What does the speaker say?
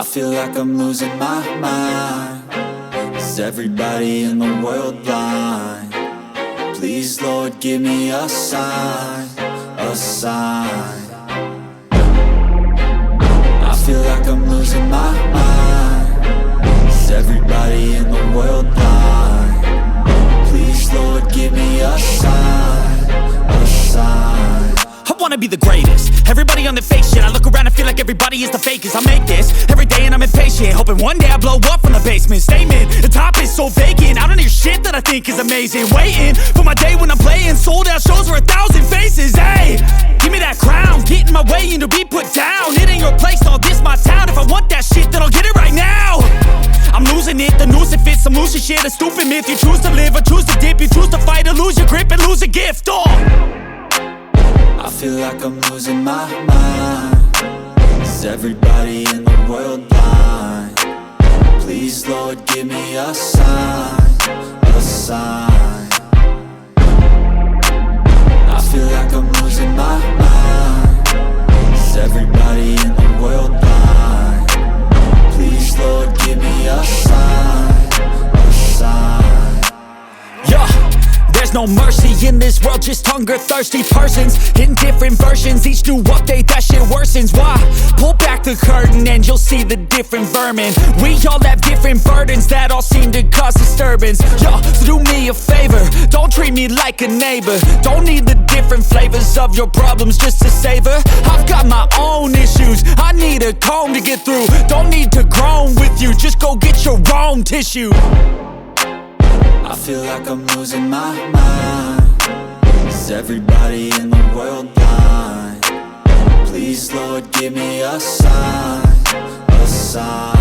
I feel like I'm losing my mind. Is everybody in the world blind? Please, Lord, give me a sign, a sign. I feel like I'm losing my mind. Is everybody in the world blind? Please, Lord, give me a sign, a sign. I wanna be the greatest. Everybody on the fake shit. I look around and feel like everybody is the fakest. I make this every day and I'm impatient, hoping one day I blow up from the basement. Statement, the top is so vacant. I don't hear shit that I think is amazing. Waiting for my day when I'm playing sold out shows for 1,000 faces. Hey, give me that crown, get in my way and to be put down. It ain't your place, all this my town. If I want that shit, then I'll get it right now. I'm losing it, the noose it fits. I'm losing shit, a stupid myth. You choose to live or choose to dip. You choose to fight or lose your grip and lose a gift. I feel like I'm losing my mind. Is everybody in the world blind? Please, Lord, give me a sign, a sign. I feel like I'm losing my mind. Is everybody in the world blind? Please, Lord, give me a sign, a sign. Yeah. There's no mercy in this world, just hunger-thirsty persons in different versions. Each new update, that shit worsens. Why? Pull back the curtain and you'll see the different vermin. We all have different burdens that all seem to cause disturbance. Yo, so do me a favor, don't treat me like a neighbor. Don't need the different flavors of your problems just to savor. I've got my own issues, I need a comb to get through. Don't need to groan with you, just go get your own tissue. I feel like I'm losing my mind. Is everybody in the world blind? Please, Lord, give me a sign, a sign.